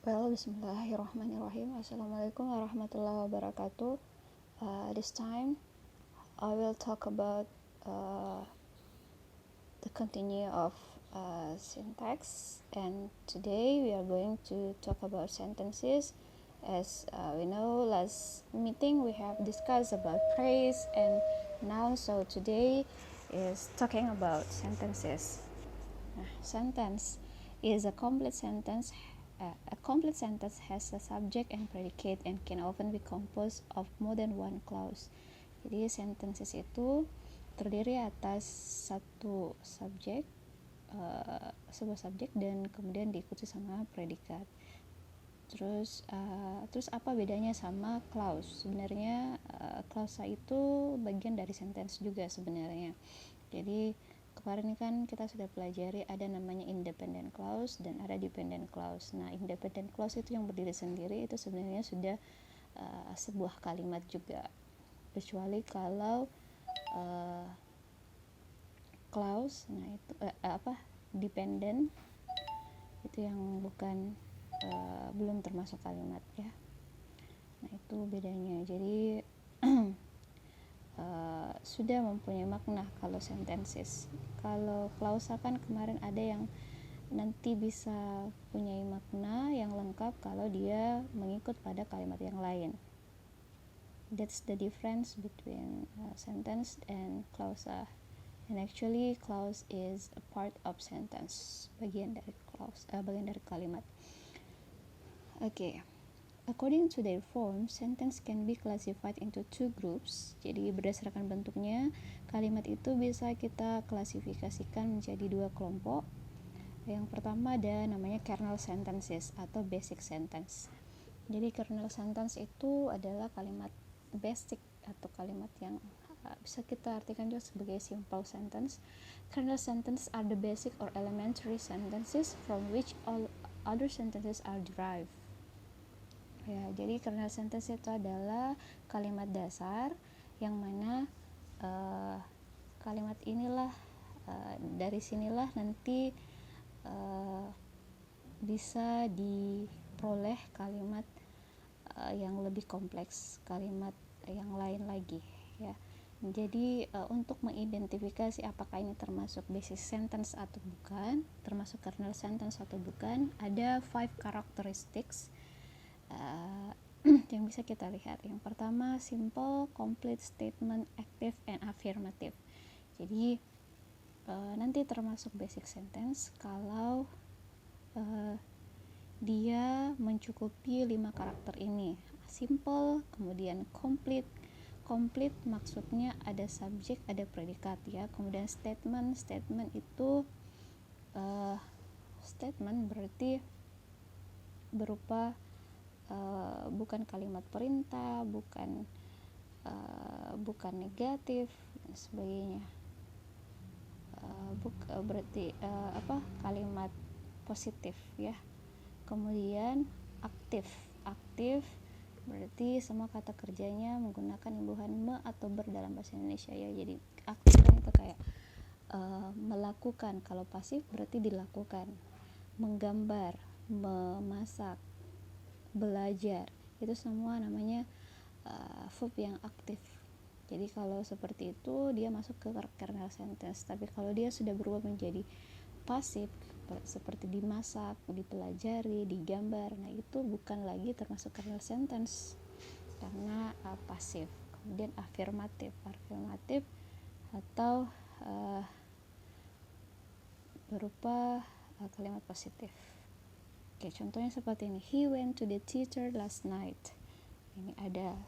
Bismillahirrahmanirrahim. Assalamualaikum warahmatullahi wabarakatuh. This time I will talk about the continue of syntax, and today we are going to talk about sentences. As we know, last meeting we have discussed about phrase and noun, so today is talking about sentences. Sentence is a complete sentence. A complete sentence has a subject and predicate and can often be composed of more than one clause. Jadi sentences itu terdiri atas satu subjek, sebuah subjek dan kemudian diikuti sama predikat. Terus apa bedanya sama clause? Sebenarnya clause itu bagian dari sentence juga sebenarnya. Jadi kemarin kan kita sudah pelajari ada namanya independent clause dan ada dependent clause. Nah, independent clause itu yang berdiri sendiri, itu sebenarnya sudah sebuah kalimat juga, kecuali kalau clause, nah itu dependent itu yang bukan belum termasuk kalimat ya. Nah, itu bedanya. Jadi sudah mempunyai makna kalau sentences. Kalau klausa kan kemarin ada yang nanti bisa punya makna yang lengkap kalau dia mengikut pada kalimat yang lain. That's the difference between sentence and clausa. And actually clause is a part of sentence, bagian dari clause, bagian dari kalimat. Okay. According to their form, sentence can be classified into two groups. Jadi berdasarkan bentuknya, kalimat itu bisa kita klasifikasikan menjadi dua kelompok. Yang pertama ada namanya kernel sentences atau basic sentence. Jadi kernel sentence itu adalah kalimat basic atau kalimat yang bisa kita artikan juga sebagai simple sentence. Kernel sentence are the basic or elementary sentences from which all other sentences are derived. Ya, jadi kernel sentence itu adalah kalimat dasar yang mana kalimat inilah dari sinilah nanti bisa diperoleh kalimat yang lebih kompleks, kalimat yang lain lagi ya. Jadi untuk mengidentifikasi apakah ini termasuk basic sentence atau bukan, termasuk kernel sentence atau bukan, ada 5 characteristics yang bisa kita lihat. Yang pertama, simple, complete statement, active, and affirmative. Jadi nanti termasuk basic sentence kalau dia mencukupi 5 karakter ini. Simple, kemudian complete. Complete maksudnya ada subjek, ada predikat ya. Kemudian statement itu statement berarti berupa bukan kalimat perintah, bukan negatif dan sebagainya. Berarti kalimat positif ya. Kemudian aktif berarti semua kata kerjanya menggunakan imbuhan me atau ber dalam bahasa Indonesia ya. Jadi aktif itu kayak melakukan. Kalau pasif berarti dilakukan. Menggambar, memasak, belajar, itu semua namanya verb yang aktif. Jadi kalau seperti itu dia masuk ke kernel sentence. Tapi kalau dia sudah berubah menjadi pasif seperti dimasak, dipelajari, digambar, nah itu bukan lagi termasuk kernel sentence karena pasif. Kemudian afirmatif atau berupa kalimat positif. Oke, contohnya seperti ini. He went to the theater last night. Ini ada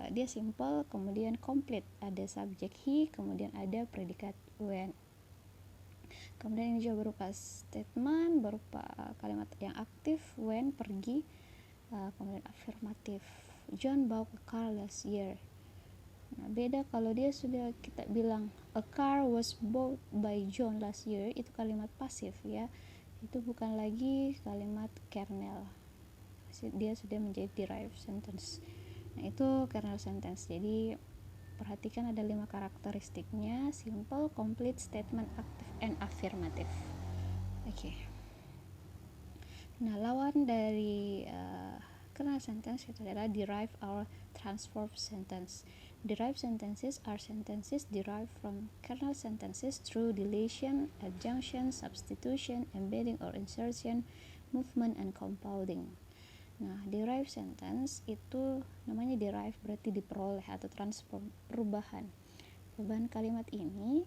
dia simple, kemudian complete, ada subjek he, kemudian ada predikat went. Kemudian ini juga berupa statement, berupa kalimat yang aktif, went, pergi. Kemudian afirmatif. John bought a car last year. Nah, beda kalau dia sudah kita bilang a car was bought by John last year, itu kalimat pasif ya. Itu bukan lagi kalimat kernel, dia sudah menjadi derived sentence. Nah, itu kernel sentence. Jadi perhatikan ada 5 karakteristiknya: simple, complete, statement, active, and affirmative. Oke. Nah, lawan dari kernel sentence itu adalah derived or transformed sentence. Derived sentences are sentences derived from kernel sentences through deletion, adjunction, substitution, embedding or insertion, movement, and compounding. Nah, derived sentence itu namanya derived berarti diperoleh atau transform, perubahan. Perubahan kalimat ini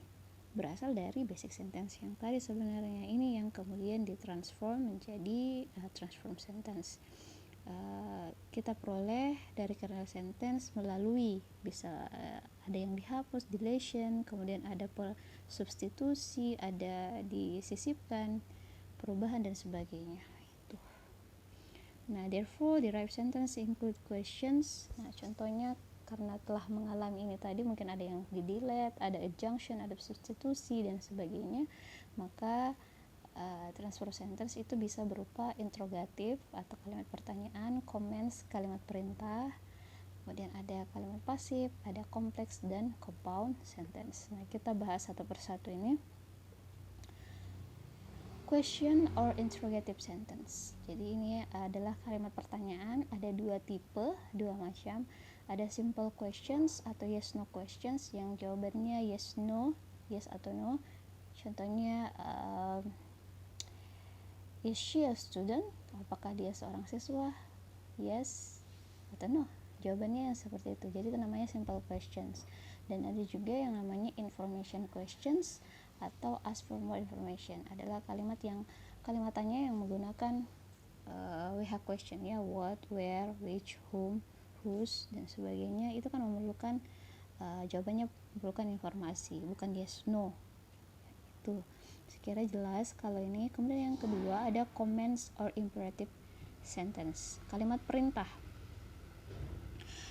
berasal dari basic sentence yang tadi sebenarnya, ini yang kemudian ditransform menjadi transform sentence. Kita peroleh dari kernel sentence melalui bisa ada yang dihapus, deletion, kemudian ada substitusi, ada disisipkan, perubahan dan sebagainya. Itu. Nah, therefore derived sentence include questions. Nah, contohnya karena telah mengalami ini tadi, mungkin ada yang di delete, ada adjunction, ada substitusi dan sebagainya, maka transfer sentence itu bisa berupa interrogatif atau kalimat pertanyaan, comments kalimat perintah, kemudian ada kalimat pasif, ada kompleks dan compound sentence. Nah, kita bahas satu persatu ini. Question or interrogative sentence. Jadi ini adalah kalimat pertanyaan, ada dua tipe, dua macam. Ada simple questions atau yes no questions yang jawabannya yes no, yes atau no. Contohnya is she a student? Apakah dia seorang siswa? Yes atau no? Jawabannya seperti itu. Jadi itu namanya simple questions. Dan ada juga yang namanya information questions atau ask for more information. Adalah kalimatannya yang menggunakan WH question ya, what, where, which, whom, whose dan sebagainya. Itu kan memerlukan jawabannya memerlukan informasi, bukan yes no. Itu sekira jelas kalau ini. Kemudian yang kedua ada comments or imperative sentence, kalimat perintah.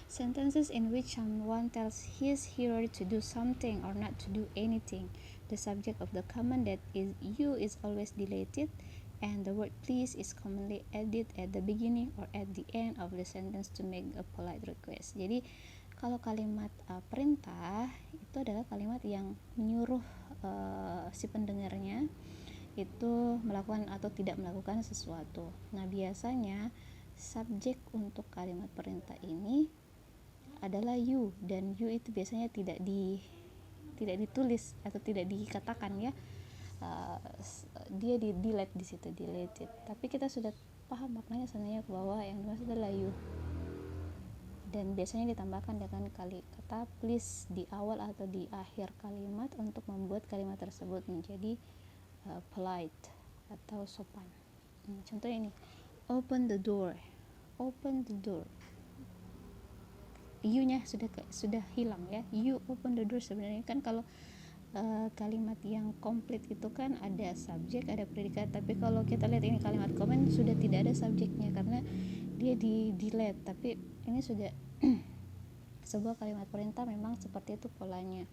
Sentences in which someone tells his hearer to do something or not to do anything. The subject of the command that is you is always deleted, and the word please is commonly added at the beginning or at the end of the sentence to make a polite request. Jadi kalau kalimat perintah itu adalah kalimat yang menyuruh si pendengarnya itu melakukan atau tidak melakukan sesuatu. Nah, biasanya subjek untuk kalimat perintah ini adalah you, dan you itu biasanya tidak ditulis atau tidak dikatakan ya. Dia di delete di situ, deleted. Tapi kita sudah paham maknanya sebenarnya bahwa yang dimaksud adalah you. Dan biasanya ditambahkan dengan kata please di awal atau di akhir kalimat untuk membuat kalimat tersebut menjadi polite atau sopan. Contohnya ini, open the door. Open the door. You-nya sudah hilang ya. You open the door. Sebenarnya kan kalau kalimat yang komplit itu kan ada subjek, ada predikat. Tapi kalau kita lihat ini kalimat comment sudah tidak ada subjeknya karena dia di delete. Tapi ini sudah sebuah kalimat perintah memang seperti itu polanya.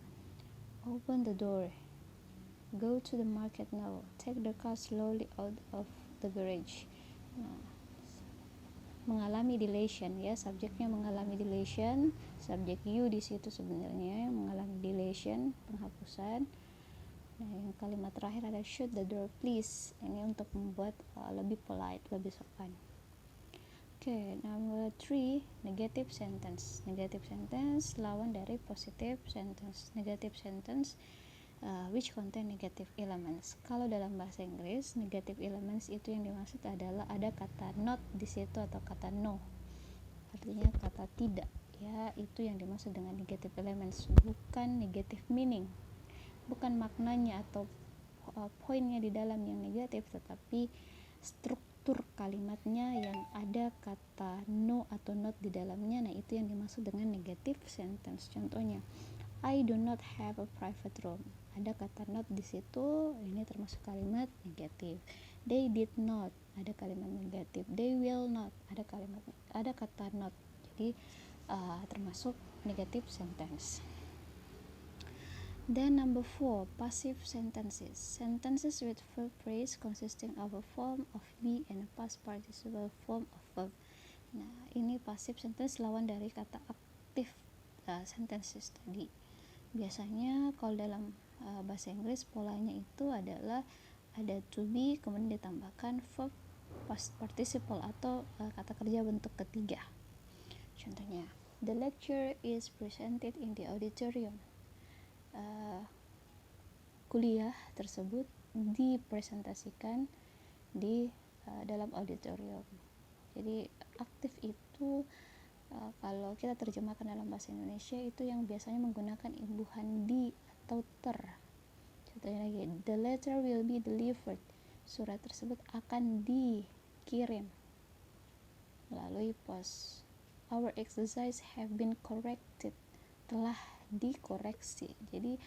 Open the door. Go to the market now. Take the car slowly out of the garage. Nah, mengalami deletion ya, subjeknya mengalami deletion, subjek you di situ sebenarnya mengalami deletion, penghapusan. Nah, yang kalimat terakhir ada shut the door please. Ini untuk membuat lebih polite, lebih sopan. Oke, number 3, negative sentence. Negative sentence lawan dari positive sentence. Negative sentence which contain negative elements. Kalau dalam bahasa Inggris, negative elements itu yang dimaksud adalah ada kata not di situ atau kata no. Artinya kata tidak, ya, itu yang dimaksud dengan negative elements, bukan negative meaning. Bukan maknanya atau poinnya di dalam yang negatif, tetapi struktur kalimatnya yang ada kata no atau not di dalamnya. Nah, itu yang dimaksud dengan negative sentence. Contohnya, I do not have a private room. Ada kata not di situ, ini termasuk kalimat negatif. They did not, ada kalimat negatif. They will not, ada kata not. Jadi termasuk negative sentence. Then number 4, passive sentences. Sentences with verb phrase consisting of a form of be and a past participle form of verb. Nah, ini passive sentence lawan dari kata active sentences tadi. Biasanya kalau dalam bahasa Inggris polanya itu adalah ada to be kemudian ditambahkan verb past participle atau kata kerja bentuk ketiga. Contohnya, the lecture is presented in the auditorium. Kuliah tersebut dipresentasikan di dalam auditorium. Jadi aktif itu kalau kita terjemahkan dalam bahasa Indonesia itu yang biasanya menggunakan imbuhan di atau ter. Contohnya lagi, the letter will be delivered. Surat tersebut akan dikirim melalui pos. Our exercise have been corrected. Telah dikoreksi. Jadi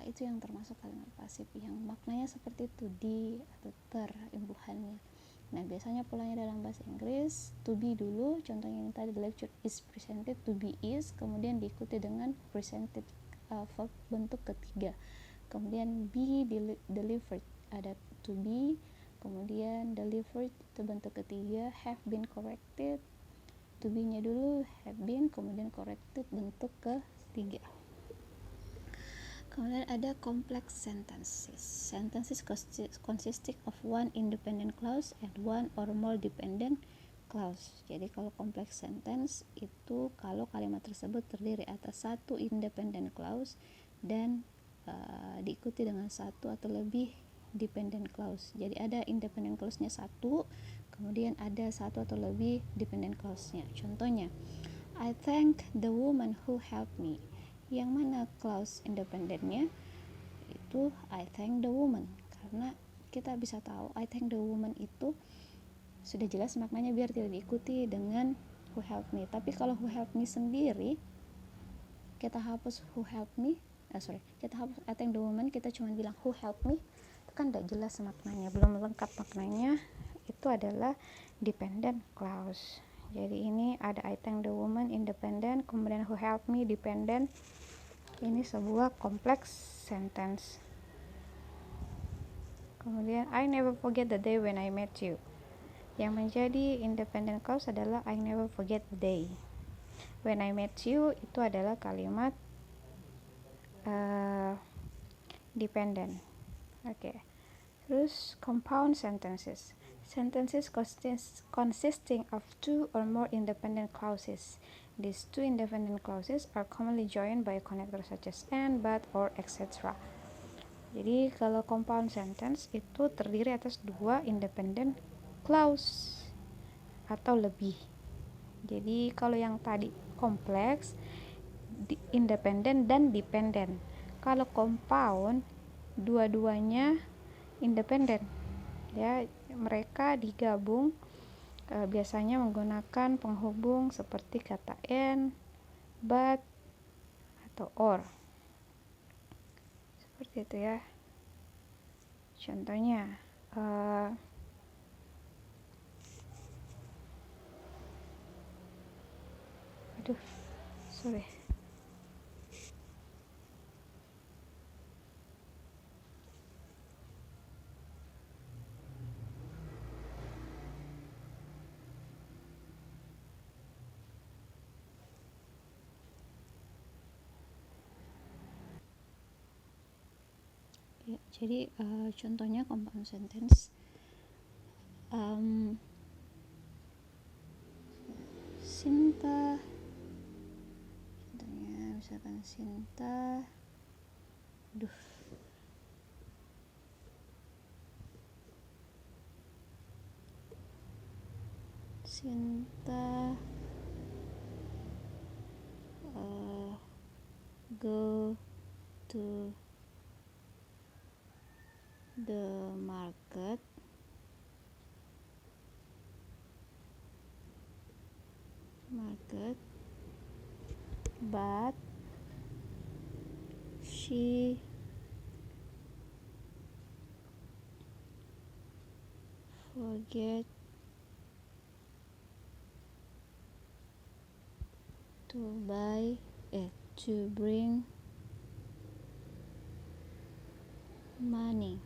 itu yang termasuk kalimat pasif yang maknanya seperti itu, di atau ter imbuhannya. Nah, biasanya polanya dalam bahasa Inggris to be dulu, contohnya yang tadi the lecture is presented, to be is, kemudian diikuti dengan presented verb bentuk ketiga, kemudian be delivered, ada to be, kemudian delivered itu bentuk ketiga, have been corrected, to be nya dulu, have been, kemudian corrected bentuk ketiga. Kemudian ada complex sentences. Sentences consisting of one independent clause and one or more dependent clause. Jadi kalau complex sentence itu kalau kalimat tersebut terdiri atas satu independent clause dan diikuti dengan satu atau lebih dependent clause. Jadi ada independent clause-nya satu, kemudian ada satu atau lebih dependent clause-nya. Contohnya, I thank the woman who helped me. Yang mana clause independennya itu I thank the woman, karena kita bisa tahu I thank the woman itu sudah jelas maknanya biar tidak diikuti dengan who helped me. Tapi kalau who helped me sendiri kita hapus who helped me, kita hapus I thank the woman, kita cuma bilang who helped me, itu kan tidak jelas maknanya, belum lengkap maknanya. Itu adalah dependent clause. Jadi ini ada I thank the woman independent, kemudian who helped me dependent. Ini sebuah complex sentence. Kemudian I never forget the day when I met you. Yang menjadi independent clause adalah I never forget the day. When I met you itu adalah kalimat dependent. Oke. Terus compound sentences. Sentences consisting of two or more independent clauses. These two independent clauses are commonly joined by a connector such as and, but, or, etc. Jadi kalau compound sentence itu terdiri atas dua independent clause atau lebih. Jadi kalau yang tadi kompleks, independent dan dependent. Kalau compound, dua-duanya independent. Ya, mereka digabung biasanya menggunakan penghubung seperti kata and, but, atau or. Seperti itu ya. Contohnya sorry. Ya, jadi contohnya compound sentence, Sinta, contohnya misalkan Sinta, go to the market but she forget to bring money.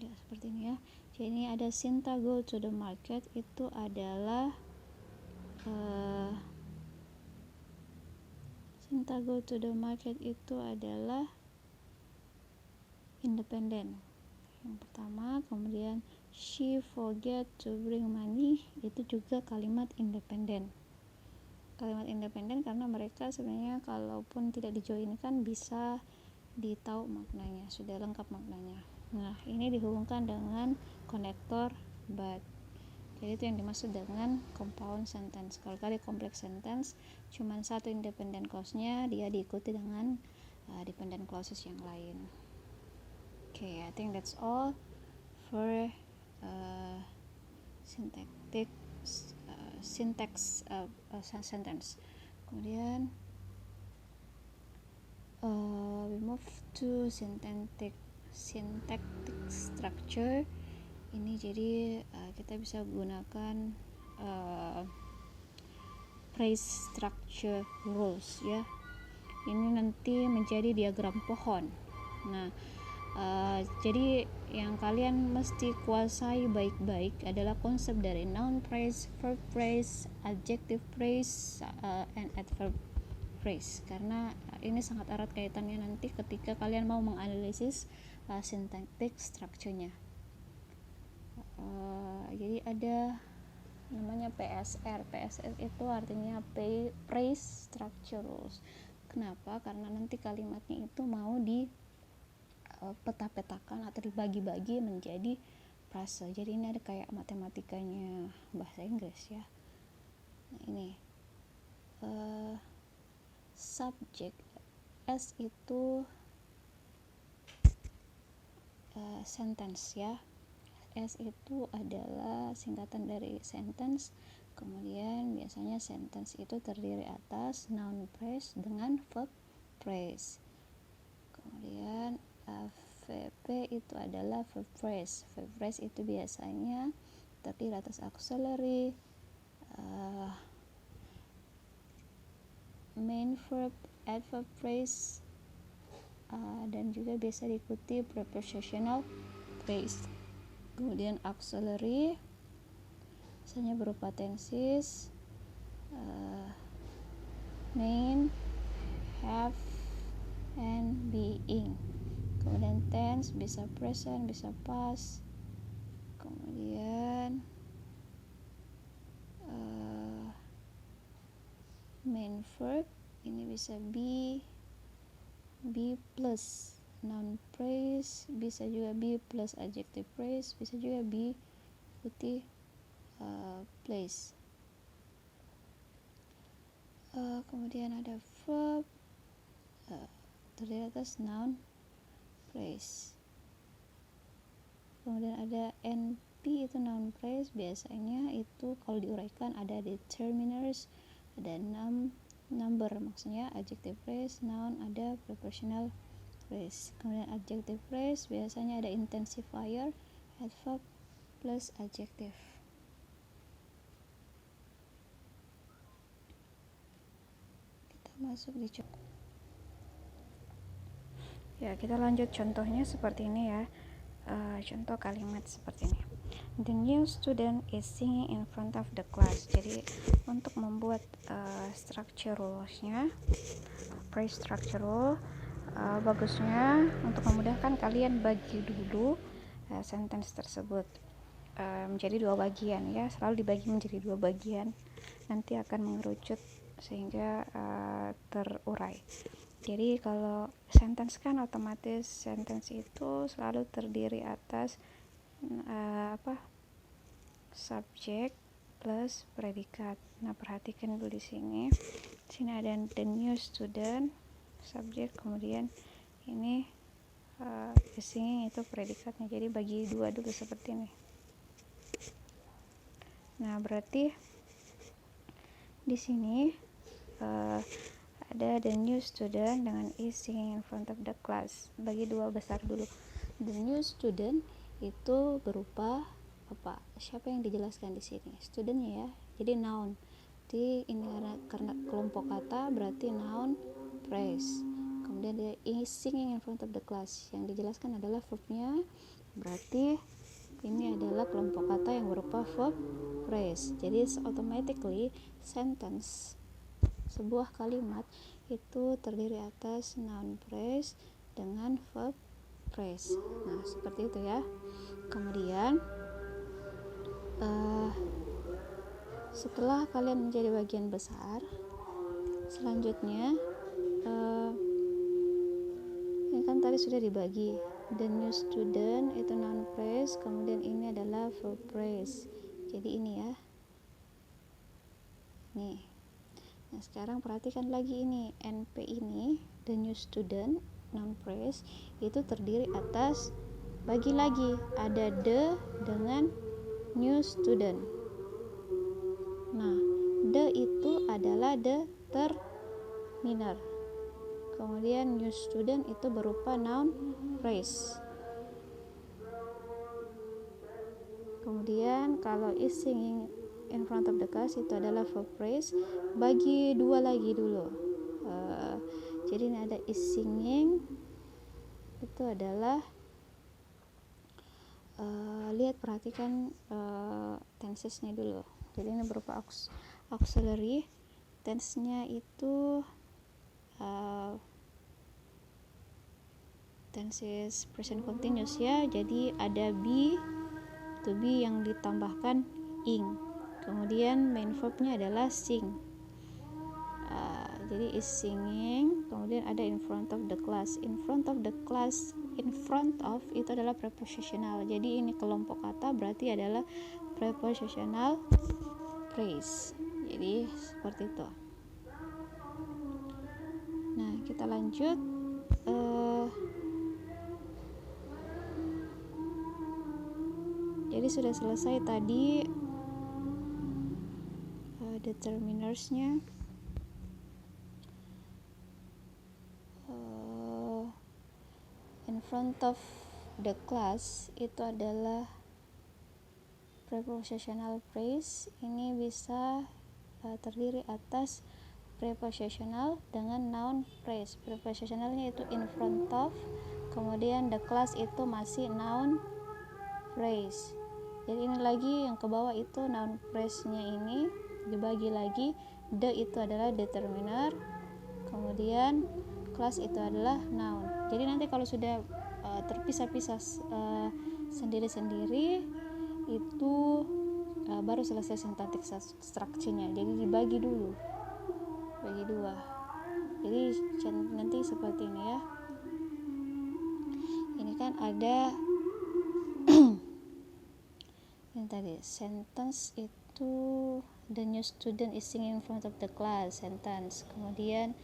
Ya, seperti ini ya. Jadi ini ada Sinta go to the market, itu adalah Sinta go to the market itu adalah independent. yang pertama. Kemudian she forget to bring money, itu juga kalimat independen. Kalimat independen karena mereka sebenarnya kalaupun tidak dijoinkan bisa ditahu maknanya, sudah lengkap maknanya. Nah, ini dihubungkan dengan konektor but. Jadi itu yang dimaksud dengan compound sentence. Kalau kali complex sentence cuma satu independent clause-nya, dia diikuti dengan dependent clauses yang lain. Okay, I think that's all for syntax sentence. Kemudian we move to syntactic structure. Ini jadi kita bisa gunakan phrase structure rules ya. Ini nanti menjadi diagram pohon. Nah, jadi yang kalian mesti kuasai baik-baik adalah konsep dari noun phrase, verb phrase, adjective phrase, and adverb phrase, karena ini sangat erat kaitannya nanti ketika kalian mau menganalisis syntactic structure-nya. Jadi ada namanya PSR. PSR itu artinya phrase structure rules. Kenapa? Karena nanti kalimatnya itu mau di peta-petakan atau dibagi-bagi menjadi frase. Jadi ini ada kayak matematikanya bahasa Inggris ya. Nah, ini subject S itu sentence ya. S itu adalah singkatan dari sentence. Kemudian biasanya sentence itu terdiri atas noun phrase dengan verb phrase. Kemudian VP itu adalah verb phrase. Verb phrase itu biasanya terdiri atas auxiliary, main verb, adverb phrase, dan juga biasa diikuti prepositional phrase. Kemudian auxiliary biasanya berupa tenses, main, have, and being. Kemudian tense bisa present, bisa past. Kemudian main verb ini bisa be plus noun phrase, bisa juga be plus adjective phrase, bisa juga be putih place. Kemudian ada verb terdiri atas noun phrase. Kemudian ada NP itu noun phrase, biasanya itu kalau diuraikan ada determiners, ada number, maksudnya adjective phrase, noun ada prepositional phrase. Kemudian adjective phrase biasanya ada intensifier, adverb plus adjective. Kita masuk di ya, kita lanjut contohnya seperti ini ya. Contoh kalimat seperti ini. The new student is singing in front of the class. Jadi untuk membuat structure rules-nya, phrase structure rule, bagusnya untuk memudahkan kalian bagi dulu sentence tersebut menjadi dua bagian ya. Selalu dibagi menjadi dua bagian. Nanti akan mengerucut sehingga terurai. Jadi kalau sentence kan otomatis sentence itu selalu terdiri atas subjek plus predikat. Nah, perhatikan dulu di sini. Di sini ada the new student, subjek, kemudian ini the singing itu predikatnya. Jadi bagi dua dulu seperti ini. Nah, berarti di sini ada the new student dengan is singing in front of the class. Bagi dua besar dulu. The new student itu berupa apa? Siapa yang dijelaskan di sini? Studentnya ya. Jadi noun. Jadi ini karena kelompok kata berarti noun phrase. Kemudian dia is singing in front of the class. Yang dijelaskan adalah verbnya. Berarti ini adalah kelompok kata yang berupa verb phrase. Jadi automatically sentence, sebuah kalimat itu terdiri atas noun phrase dengan verb phrase. Nah, seperti itu ya. Kemudian setelah kalian menjadi bagian besar, selanjutnya ini kan tadi sudah dibagi. The new student itu noun phrase, kemudian ini adalah verb phrase. Jadi ini ya. Nih. Nah, sekarang perhatikan lagi ini, NP ini, the new student noun phrase itu terdiri atas, bagi lagi, ada the dengan new student. Nah, the itu adalah determiner. Kemudian new student itu berupa noun phrase. Kemudian kalau is singing in front of the class itu adalah verb phrase. Bagi dua lagi dulu. Jadi ini ada is singing, itu adalah lihat perhatikan tensesnya dulu. Jadi ini berupa auxiliary. Tense-nya itu tenses present continuous ya. Jadi ada be, to be yang ditambahkan ing. Kemudian main verb-nya adalah sing. Jadi is singing, kemudian ada in front of the class. In front of the class, in front of itu adalah prepositional. Jadi ini kelompok kata berarti adalah prepositional phrase. Jadi seperti itu. Nah, kita lanjut. Jadi sudah selesai tadi determiners-nya. In front of the class itu adalah prepositional phrase. Ini bisa terdiri atas prepositional dengan noun phrase. Prepositionalnya itu in front of, kemudian the class itu masih noun phrase. Jadi ini lagi yang ke bawah itu noun phrase-nya ini dibagi lagi. The itu adalah determiner, kemudian class itu adalah noun. Jadi nanti kalau sudah terpisah-pisah sendiri-sendiri itu baru selesai syntactic structure-nya. Jadi dibagi dulu, bagi dua. Jadi nanti seperti ini ya. Ini kan ada yang tadi sentence itu the new student is singing in front of the class, sentence. Kemudian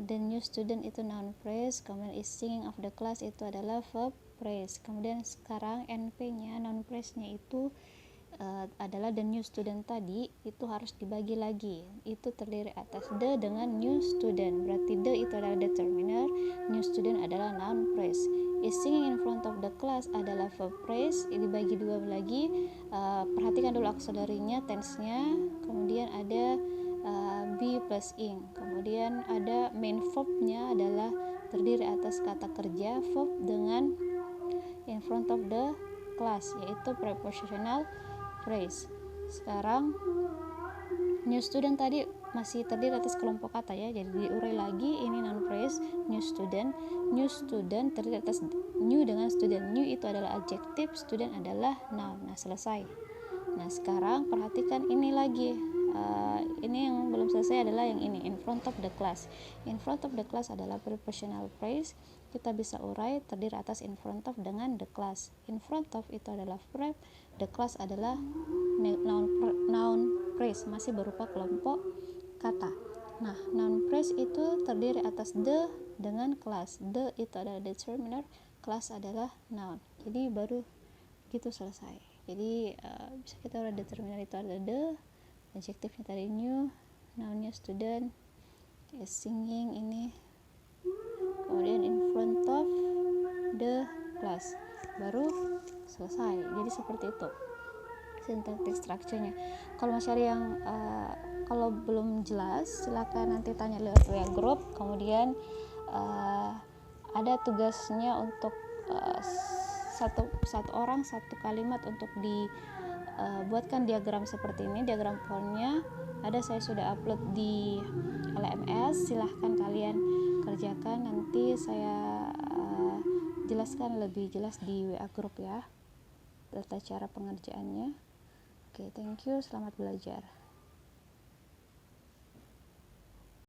the new student itu noun phrase, kemudian is singing of the class itu adalah verb phrase. Kemudian sekarang NP-nya, noun phrase-nya itu adalah the new student tadi, itu harus dibagi lagi. Itu terdiri atas the dengan new student. Berarti the itu adalah determiner, new student adalah noun phrase. Is singing in front of the class adalah verb phrase, dibagi dua lagi. Perhatikan dulu auxiliary-nya, tense-nya. Kemudian ada be plus ing. Kemudian ada main verb-nya adalah terdiri atas kata kerja verb dengan in front of the class, yaitu prepositional phrase. Sekarang new student tadi masih terdiri atas kelompok kata ya, jadi diurai lagi. Ini noun phrase, new student terdiri atas new dengan student. New itu adalah adjective, student adalah noun. Nah, selesai. Nah, sekarang perhatikan ini lagi. Ini yang belum selesai adalah yang ini, in front of the class. In front of the class adalah prepositional phrase. Kita bisa urai terdiri atas in front of dengan the class. In front of itu adalah verb, the class adalah noun phrase, masih berupa kelompok kata. Nah, noun phrase itu terdiri atas the dengan class. The itu adalah determiner, class adalah noun. Jadi baru gitu selesai. Jadi bisa kita urai determiner itu ada the, adjektifnya tadi new, nounnya student, is singing ini, kemudian in front of the class, baru selesai. Jadi seperti itu syntactic structure-nya. Kalau masih ada yang kalau belum jelas, silakan nanti tanya lewat WA group. Kemudian ada tugasnya untuk satu orang satu kalimat untuk dibuatkan diagram seperti ini. Diagram formnya ada, saya sudah upload di LMS. Silahkan kalian kerjakan, nanti saya jelaskan lebih jelas di WA group ya, tata cara pengerjaannya. Oke, thank you, selamat belajar.